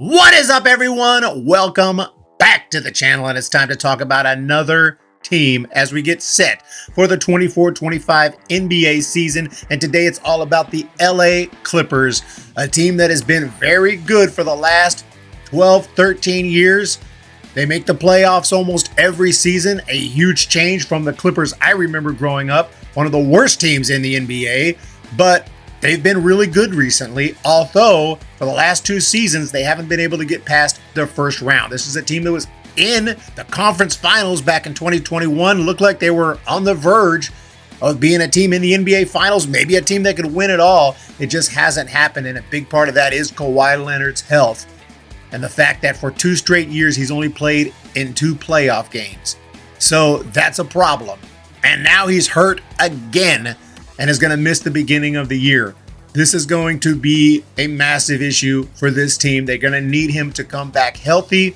What is up, everyone? Welcome back to the channel, and it's time to talk about another team as we get set for the 24-25 NBA season. And today it's all about the LA Clippers, a team that has been very good for the last 12-13 years. They make the playoffs almost every season, a huge change from the Clippers I remember growing up, one of the worst teams in the NBA, but they've been really good recently, although for the last two seasons, they haven't been able to get past their first round. This is a team that was in the conference finals back in 2021. Looked like they were on the verge of being a team in the NBA finals, maybe a team that could win it all. It just hasn't happened, and a big part of that is Kawhi Leonard's health and the fact that for 2 straight years, he's only played in 2 playoff games. So that's a problem. And now he's hurt again and is going to miss the beginning of the year. This is going to be a massive issue for this team. They're going to need him to come back healthy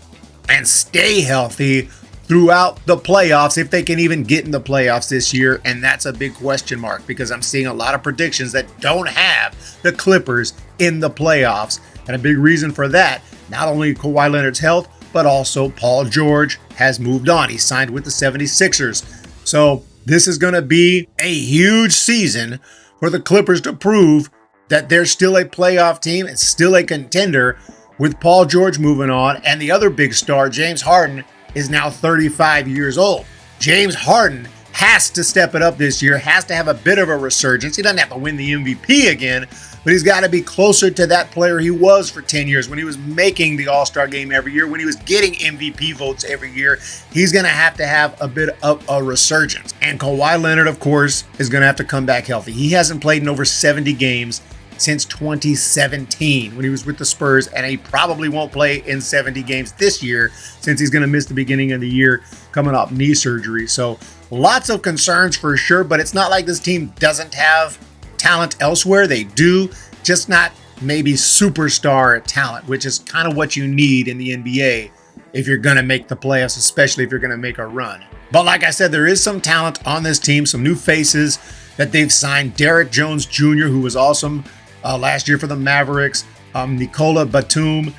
and stay healthy throughout the playoffs, if they can even get in the playoffs this year. And that's a big question mark because I'm seeing a lot of predictions that don't have the Clippers in the playoffs. And a big reason for that, not only Kawhi Leonard's health, but also Paul George has moved on. He signed with the 76ers. So this is going to be a huge season for the Clippers to prove that they're still a playoff team and still a contender with Paul George moving on. And the other big star, James Harden, is now 35 years old. James Harden has to step it up this year, has to have a bit of a resurgence. He doesn't have to win the MVP again, but he's got to be closer to that player he was for 10 years when he was making the All-Star game every year, when he was getting MVP votes every year. He's going to have a bit of a resurgence. And Kawhi Leonard, of course, is going to have to come back healthy. He hasn't played in over 70 games since 2017 when he was with the Spurs, and he probably won't play in 70 games this year since he's going to miss the beginning of the year coming off knee surgery. So lots of concerns for sure, but it's not like this team doesn't have talent elsewhere. They do, just not maybe superstar talent, which is kind of what you need in the NBA if you're going to make the playoffs, especially if you're going to make a run. But like I said, there is some talent on this team, some new faces that they've signed. Derek Jones Jr., who was awesome last year for the Mavericks, Nicola Batum,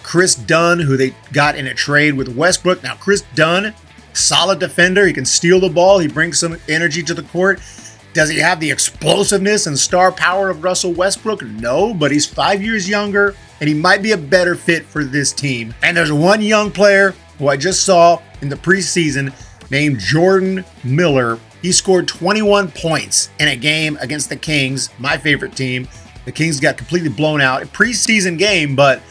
Chris Dunn, who they got in a trade with Westbrook. Now, Chris Dunn, solid defender. He can steal the ball. He brings some energy to the court. Does he have the explosiveness and star power of Russell Westbrook? No, but he's 5 years younger, and he might be a better fit for this team. And there's one young player who I just saw in the preseason named Jordan Miller. He scored 21 points in a game against the Kings, my favorite team. The Kings got completely blown out. A preseason game, but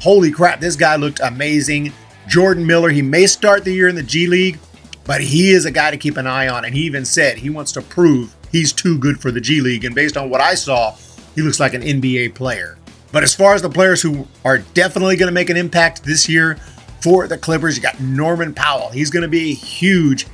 holy crap, this guy looked amazing. Jordan Miller, he may start the year in the G League, but he is a guy to keep an eye on. And he even said he wants to prove he's too good for the G League. And based on what I saw, he looks like an NBA player. But as far as the players who are definitely going to make an impact this year for the Clippers, you got Norman Powell. He's going to be a huge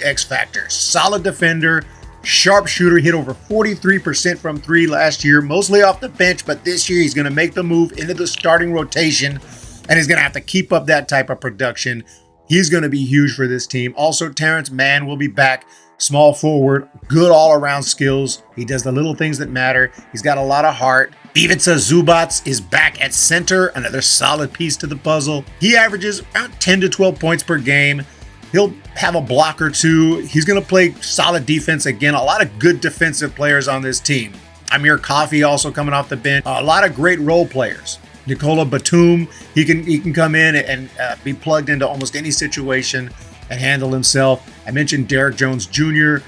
X factor. Solid defender, sharpshooter, hit over 43% from 3 last year, mostly off the bench, but this year he's going to make the move into the starting rotation, and he's going to have to keep up that type of production. He's going to be huge for this team. Also, Terrence Mann will be back, small forward, good all-around skills. He does the little things that matter. He's got a lot of heart. Ivica Zubac is back at center, another solid piece to the puzzle. He averages around 10 to 12 points per game. He'll have a block or two. He's going to play solid defense again. A lot of good defensive players on this team. Amir Coffey also coming off the bench. A lot of great role players. Nicola Batum, he can come in and be plugged into almost any situation and handle himself. I mentioned Derek Jones Jr.,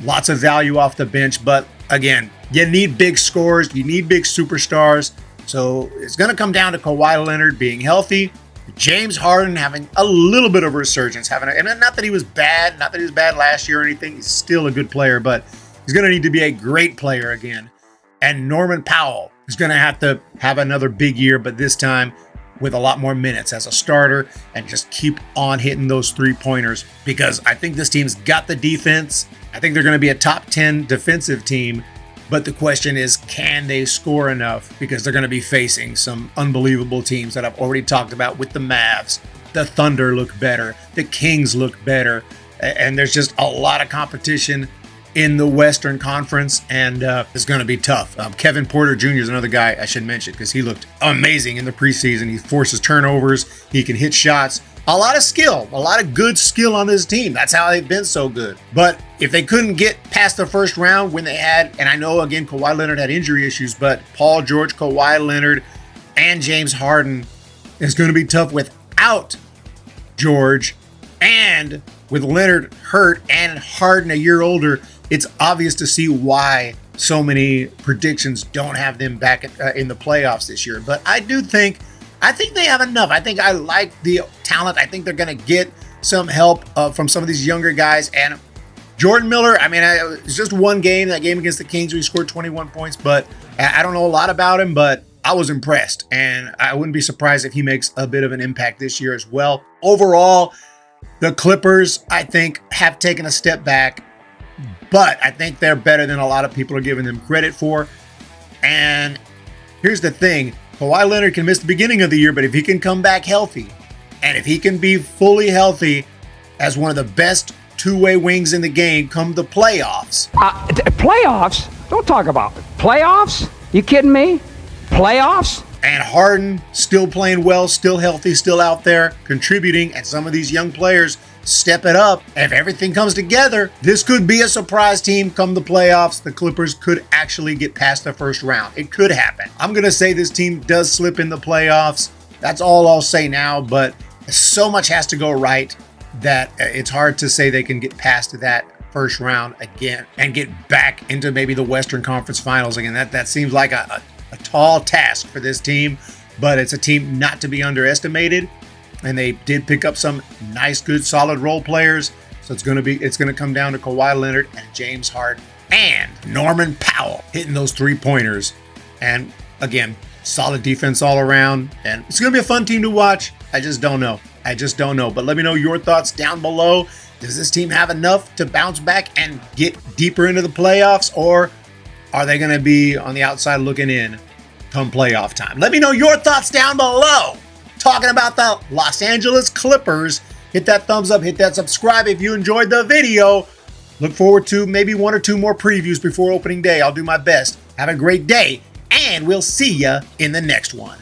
lots of value off the bench, but again, you need big scorers, you need big superstars. So it's going to come down to Kawhi Leonard being healthy, James Harden having a little bit of a resurgence, and not that he was bad, last year or anything. He's still a good player, but he's going to need to be a great player again. And Norman Powell is going to have another big year, but this time with a lot more minutes as a starter, and just keep on hitting those 3-pointers, because I think this team's got the defense. I think they're going to be a top 10 defensive team, but the question is, can they score enough? Because they're going to be facing some unbelievable teams that I've already talked about with the Mavs. The Thunder look better. The Kings look better. And there's just a lot of competition in the Western Conference, and it's going to be tough. Kevin Porter Jr. is another guy I should mention because he looked amazing in the preseason. He forces turnovers. He can hit shots. A lot of skill, a lot of good skill on this team. That's how they've been so good. But if they couldn't get past the first round when they had, and I know, again, Kawhi Leonard had injury issues, but Paul George, Kawhi Leonard, and James Harden is going to be tough without George, and with Leonard hurt and Harden a year older, it's obvious to see why so many predictions don't have them back in the playoffs this year. But I think they have enough. I like the talent. I think they're going to get some help from some of these younger guys. And Jordan Miller, I mean, it's just one game, that game against the Kings where he scored 21 points, but I don't know a lot about him, but I was impressed. And I wouldn't be surprised if he makes a bit of an impact this year as well. Overall, the Clippers, I think, have taken a step back, but I think they're better than a lot of people are giving them credit for. And here's the thing. Kawhi Leonard can miss the beginning of the year, but if he can come back healthy, and if he can be fully healthy as one of the best two-way wings in the game come the playoffs. Playoffs? Don't talk about it. Playoffs? You kidding me? Playoffs? And Harden still playing well, still healthy, still out there contributing, and some of these young players step it up. If everything comes together, this could be a surprise team come the playoffs. The Clippers could actually get past the first round. It could happen. I'm going to say this team does slip in the playoffs. That's all I'll say now, but so much has to go right that it's hard to say they can get past that first round again and get back into maybe the Western Conference Finals again. That seems like a tall task for this team, but it's a team not to be underestimated. And they did pick up some nice, good, solid role players. So it's going to come down to Kawhi Leonard and James Harden and Norman Powell hitting those 3-pointers. And again, solid defense all around. And it's going to be a fun team to watch. I just don't know. But let me know your thoughts down below. Does this team have enough to bounce back and get deeper into the playoffs, or are they going to be on the outside looking in come playoff time? Let me know your thoughts down below. Talking about the Los Angeles Clippers. Hit that thumbs up, hit that subscribe if you enjoyed the video. Look forward to maybe 1 or 2 more previews before opening day. I'll do my best. Have a great day, and we'll see ya in the next one.